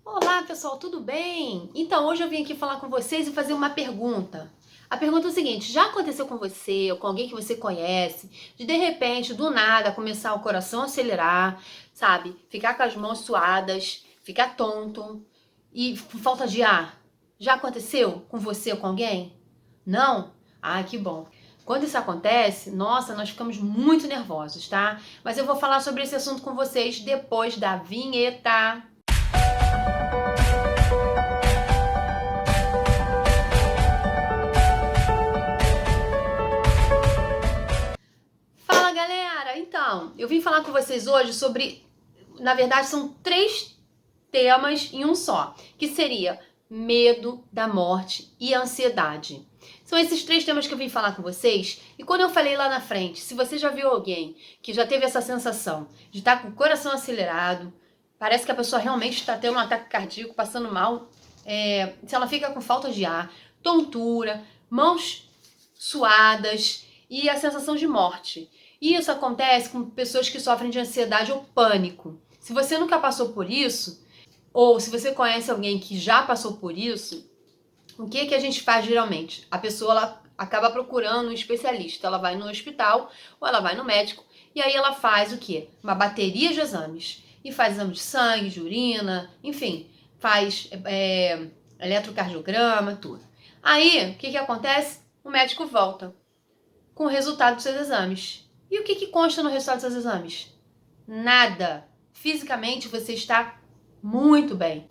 Olá, pessoal, tudo bem? Então, hoje eu vim aqui falar com vocês e fazer uma pergunta. A pergunta é o seguinte: já aconteceu com você ou com alguém que você conhece, de repente, do nada, começar o coração a acelerar, sabe? Ficar com as mãos suadas, ficar tonto e falta de ar? Já aconteceu com você ou com alguém? Não? Ah, que bom. Quando isso acontece, nossa, nós ficamos muito nervosos, tá? Mas eu vou falar sobre esse assunto com vocês depois da vinheta. Fala, galera! Então, eu vim falar com vocês hoje sobre, na verdade, são três temas em um só, que seria medo da morte e ansiedade. São esses três temas que eu vim falar com vocês. E quando eu falei lá na frente, se você já viu alguém que já teve essa sensação de estar com o coração acelerado, parece que a pessoa realmente está tendo um ataque cardíaco, passando mal, se ela fica com falta de ar, tontura, mãos suadas e a sensação de morte. E isso acontece com pessoas que sofrem de ansiedade ou pânico. Se você nunca passou por isso, ou se você conhece alguém que já passou por isso, o que a gente faz geralmente? A pessoa ela acaba procurando um especialista. Ela vai no hospital ou ela vai no médico e aí ela faz o quê? Uma bateria de exames. E faz exame de sangue, de urina, enfim, faz eletrocardiograma, tudo. Aí, o que acontece? O médico volta com o resultado dos seus exames. E o que consta no resultado dos seus exames? Nada. Fisicamente você está muito bem.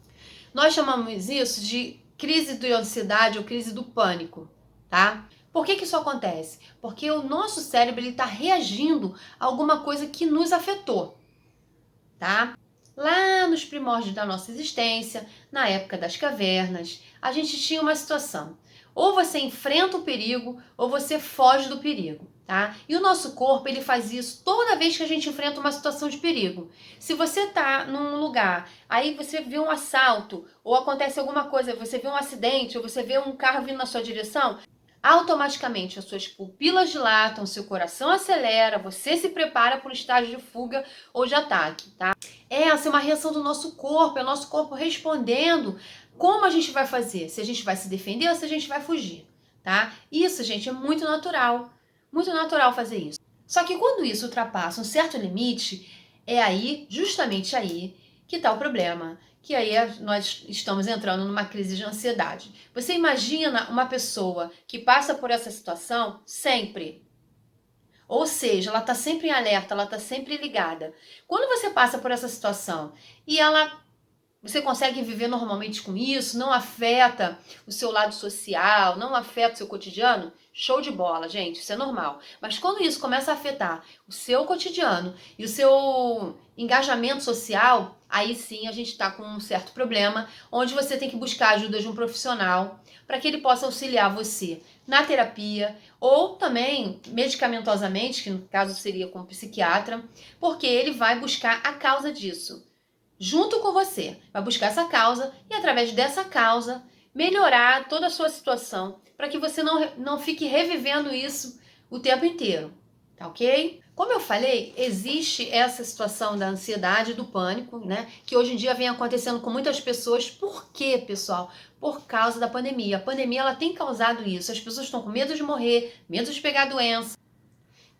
Nós chamamos isso de crise de ansiedade ou crise do pânico, tá? Por que isso acontece? Porque o nosso cérebro está reagindo a alguma coisa que nos afetou, tá? Lá nos primórdios da nossa existência, na época das cavernas, a gente tinha uma situação. Ou você enfrenta o perigo, ou você foge do perigo, tá? E o nosso corpo, ele faz isso toda vez que a gente enfrenta uma situação de perigo. Se você tá num lugar, aí você vê um assalto, ou acontece alguma coisa, você vê um acidente, ou você vê um carro vindo na sua direção, automaticamente as suas pupilas dilatam, seu coração acelera, você se prepara para um estágio de fuga ou de ataque, tá? Essa é uma reação do nosso corpo, é o nosso corpo respondendo como a gente vai fazer, se a gente vai se defender ou se a gente vai fugir, tá? Isso, gente, é muito natural fazer isso. Só que quando isso ultrapassa um certo limite, é aí, justamente aí, que tá o problema. Que aí nós estamos entrando numa crise de ansiedade. Você imagina uma pessoa que passa por essa situação sempre. Ou seja, ela está sempre em alerta, ela está sempre ligada. Quando você passa por essa situação e você consegue viver normalmente com isso, não afeta o seu lado social, não afeta o seu cotidiano, show de bola, gente, isso é normal. Mas quando isso começa a afetar o seu cotidiano e o seu engajamento social, aí sim a gente está com um certo problema, onde você tem que buscar a ajuda de um profissional para que ele possa auxiliar você na terapia ou também medicamentosamente, que no caso seria com um psiquiatra, porque ele vai buscar a causa disso junto com você. Vai buscar essa causa e, através dessa causa, melhorar toda a sua situação para que você não fique revivendo isso o tempo inteiro, tá ok? Como eu falei, existe essa situação da ansiedade e do pânico, né? Que hoje em dia vem acontecendo com muitas pessoas. Por quê, pessoal? Por causa da pandemia. A pandemia ela tem causado isso. As pessoas estão com medo de morrer, medo de pegar doença.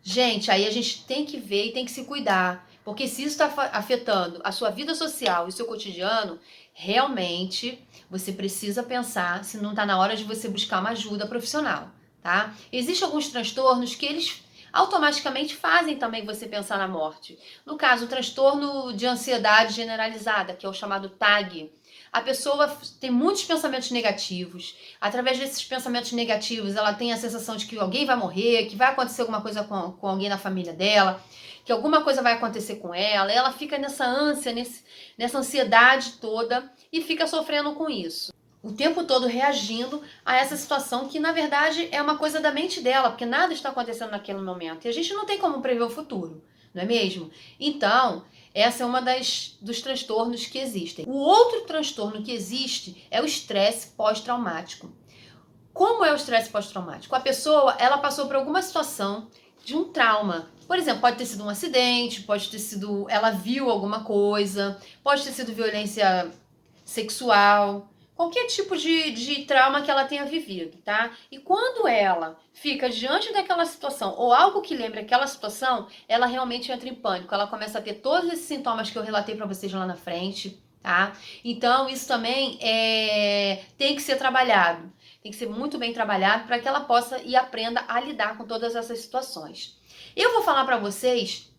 Gente, aí a gente tem que ver e tem que se cuidar, porque se isso está afetando a sua vida social e o seu cotidiano, realmente você precisa pensar se não está na hora de você buscar uma ajuda profissional, tá? Existem alguns transtornos que eles automaticamente fazem também você pensar na morte. No caso, o transtorno de ansiedade generalizada, que é o chamado TAG. A pessoa tem muitos pensamentos negativos. Através desses pensamentos negativos, ela tem a sensação de que alguém vai morrer, que vai acontecer alguma coisa com alguém na família dela, que alguma coisa vai acontecer com ela. Ela fica nessa ânsia, nessa ansiedade toda e fica sofrendo com isso. O tempo todo reagindo a essa situação que, na verdade, é uma coisa da mente dela, porque nada está acontecendo naquele momento. E a gente não tem como prever o futuro, não é mesmo? Então, essa é uma dos transtornos que existem. O outro transtorno que existe é o estresse pós-traumático. Como é o estresse pós-traumático? A pessoa, ela passou por alguma situação de um trauma. Por exemplo, pode ter sido um acidente, pode ter sido, ela viu alguma coisa, pode ter sido violência sexual, qualquer tipo de trauma que ela tenha vivido, tá? E quando ela fica diante daquela situação ou algo que lembre aquela situação, ela realmente entra em pânico. Ela começa a ter todos esses sintomas que eu relatei para vocês lá na frente, tá? Então isso também tem que ser trabalhado. Tem que ser muito bem trabalhado para que ela possa e aprenda a lidar com todas essas situações. Eu vou falar para vocês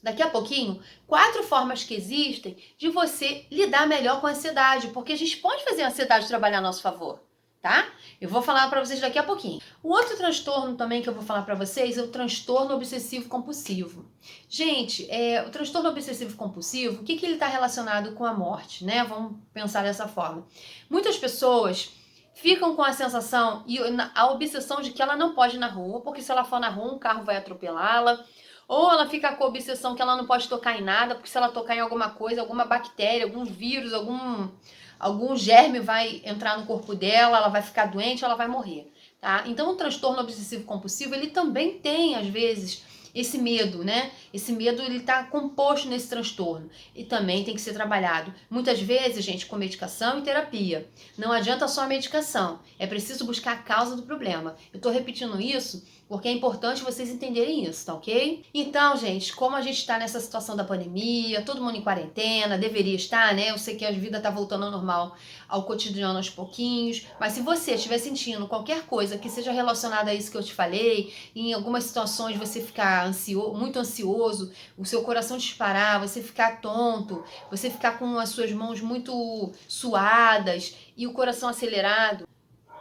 daqui a pouquinho 4 formas que existem de você lidar melhor com a ansiedade, porque a gente pode fazer a ansiedade trabalhar a nosso favor, tá? Eu vou falar para vocês daqui a pouquinho. O outro transtorno também que eu vou falar para vocês é o transtorno obsessivo compulsivo. Gente, o transtorno obsessivo compulsivo, o que ele está relacionado com a morte, né? Vamos pensar dessa forma. Muitas pessoas ficam com a sensação e a obsessão de que ela não pode ir na rua, porque se ela for na rua um carro vai atropelá-la. Ou ela fica com a obsessão que ela não pode tocar em nada, porque se ela tocar em alguma coisa, alguma bactéria, algum vírus, algum germe vai entrar no corpo dela, ela vai ficar doente, ela vai morrer, tá? Então o transtorno obsessivo compulsivo, ele também tem, às vezes, esse medo, né? Esse medo, ele tá composto nesse transtorno e também tem que ser trabalhado. Muitas vezes, gente, com medicação e terapia. Não adianta só a medicação, é preciso buscar a causa do problema. Eu tô repetindo isso porque é importante vocês entenderem isso, tá ok? Então, gente, como a gente tá nessa situação da pandemia, todo mundo em quarentena, deveria estar, né? Eu sei que a vida tá voltando ao normal, ao cotidiano aos pouquinhos, mas se você estiver sentindo qualquer coisa que seja relacionada a isso que eu te falei, em algumas situações você ficar muito ansioso, o seu coração disparar, você ficar tonto, você ficar com as suas mãos muito suadas e o coração acelerado,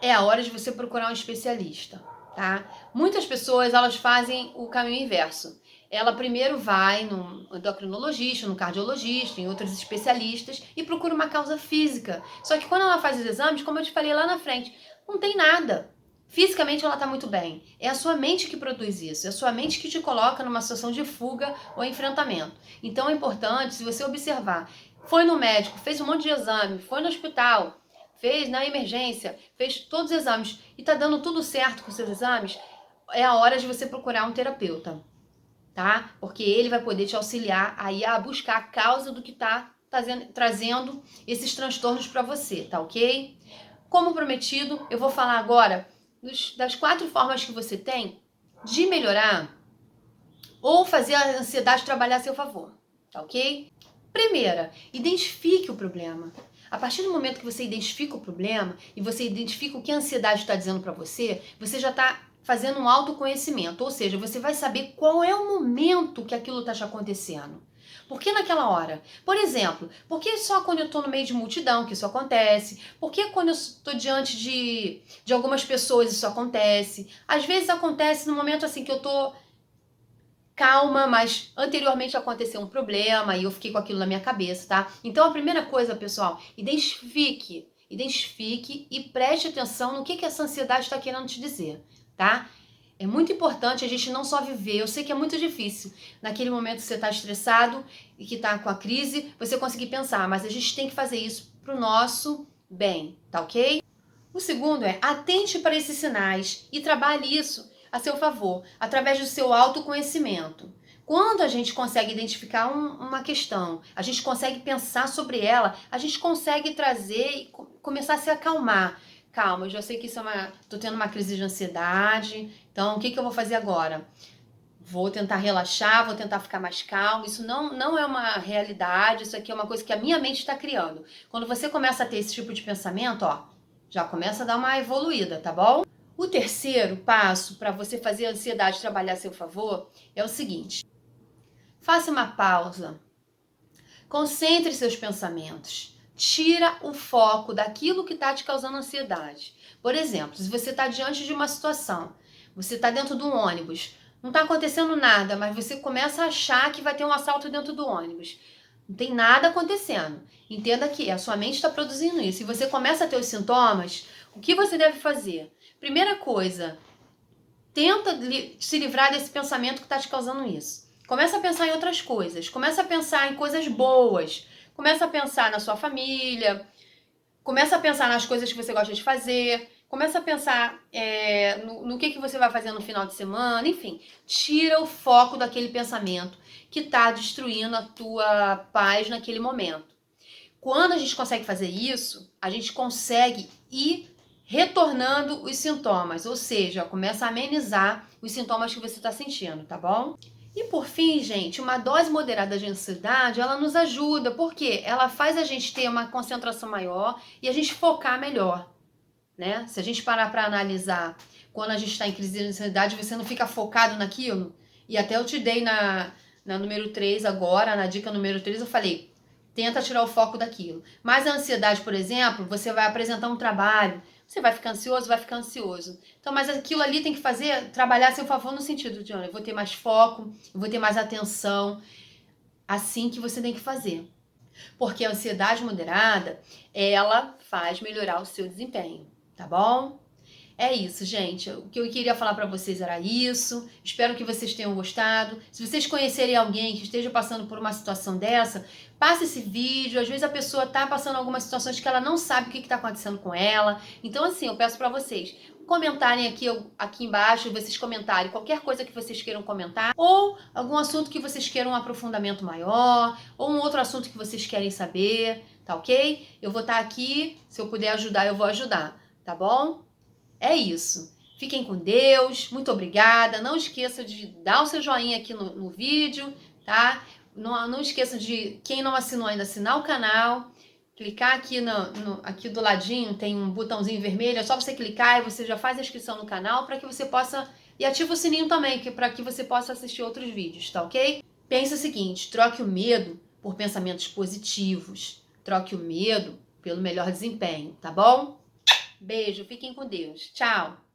é a hora de você procurar um especialista, tá? Muitas pessoas, elas fazem o caminho inverso. Ela primeiro vai no endocrinologista, no cardiologista, em outros especialistas e procura uma causa física. Só que quando ela faz os exames, como eu te falei lá na frente, não tem nada. Fisicamente ela tá muito bem. É a sua mente que produz isso. É a sua mente que te coloca numa situação de fuga ou enfrentamento. Então é importante, se você observar, foi no médico, fez um monte de exame, foi no hospital, fez na emergência, fez todos os exames e tá dando tudo certo com os seus exames, é a hora de você procurar um terapeuta, tá? Porque ele vai poder te auxiliar aí a buscar a causa do que tá trazendo esses transtornos para você, tá ok? Como prometido, eu vou falar agora das 4 formas que você tem de melhorar ou fazer a ansiedade trabalhar a seu favor, tá ok? Primeira, identifique o problema. A partir do momento que você identifica o problema e você identifica o que a ansiedade está dizendo para você, você já está fazendo um autoconhecimento, ou seja, você vai saber qual é o momento que aquilo está te acontecendo. Por que naquela hora? Por exemplo, por que só quando eu estou no meio de multidão que isso acontece? Por que quando eu estou diante de algumas pessoas isso acontece? Às vezes acontece no momento assim que eu estou calma, mas anteriormente aconteceu um problema e eu fiquei com aquilo na minha cabeça, tá? Então a primeira coisa, pessoal, identifique e preste atenção no que essa ansiedade está querendo te dizer, tá? É muito importante a gente não só viver, eu sei que é muito difícil, naquele momento que você está estressado e que está com a crise, você conseguir pensar, mas a gente tem que fazer isso pro nosso bem, tá ok? O segundo é atente para esses sinais e trabalhe isso a seu favor, através do seu autoconhecimento. Quando a gente consegue identificar uma questão, a gente consegue pensar sobre ela, a gente consegue trazer e começar a se acalmar. Calma, eu já sei que tô tendo uma crise de ansiedade, então o que eu vou fazer agora? Vou tentar relaxar, vou tentar ficar mais calmo. Isso não é uma realidade, isso aqui é uma coisa que a minha mente está criando. Quando você começa a ter esse tipo de pensamento, ó, já começa a dar uma evoluída, tá bom? O terceiro passo para você fazer a ansiedade trabalhar a seu favor é o seguinte: faça uma pausa, concentre seus pensamentos, tira o foco daquilo que está te causando ansiedade. Por exemplo, se você está diante de uma situação, você está dentro do ônibus, não está acontecendo nada, mas você começa a achar que vai ter um assalto dentro do ônibus. Não tem nada acontecendo. Entenda que a sua mente está produzindo isso. E você começa a ter os sintomas, o que você deve fazer? Primeira coisa, tenta se livrar desse pensamento que está te causando isso. Começa a pensar em outras coisas. Começa a pensar em coisas boas. Começa a pensar na sua família. Começa a pensar nas coisas que você gosta de fazer. Começa a pensar no que você vai fazer no final de semana. Enfim, tira o foco daquele pensamento que está destruindo a tua paz naquele momento. Quando a gente consegue fazer isso, a gente consegue ir retornando os sintomas, ou seja, começa a amenizar os sintomas que você está sentindo, tá bom? E por fim, gente, uma dose moderada de ansiedade, ela nos ajuda, porque ela faz a gente ter uma concentração maior e a gente focar melhor, né? Se a gente parar para analisar, quando a gente está em crise de ansiedade, você não fica focado naquilo. E até eu te dei na número 3 agora, na dica número 3, eu falei, tenta tirar o foco daquilo. Mas a ansiedade, por exemplo, você vai apresentar um trabalho, você vai ficar ansioso, vai ficar ansioso. Então, mas aquilo ali tem que fazer, trabalhar a seu favor no sentido de, olha, eu vou ter mais foco, eu vou ter mais atenção. Assim que você tem que fazer. Porque a ansiedade moderada, ela faz melhorar o seu desempenho, tá bom? É isso, gente. O que eu queria falar para vocês era isso. Espero que vocês tenham gostado. Se vocês conhecerem alguém que esteja passando por uma situação dessa, passe esse vídeo. Às vezes a pessoa está passando algumas situações que ela não sabe o que está acontecendo com ela. Então, assim, eu peço para vocês comentarem aqui embaixo, vocês comentarem qualquer coisa que vocês queiram comentar, ou algum assunto que vocês queiram um aprofundamento maior, ou um outro assunto que vocês querem saber, tá ok? Eu vou estar aqui, se eu puder ajudar, eu vou ajudar, tá bom? É isso. Fiquem com Deus, muito obrigada. Não esqueça de dar o seu joinha aqui no vídeo, tá? Não esqueça de, quem não assinou ainda, assinar o canal. Clicar aqui, aqui do ladinho, tem um botãozinho vermelho, é só você clicar e você já faz a inscrição no canal para que você possa... E ativa o sininho também, para que você possa assistir outros vídeos, tá ok? Pensa o seguinte, troque o medo por pensamentos positivos. Troque o medo pelo melhor desempenho, tá bom? Beijo, fiquem com Deus. Tchau!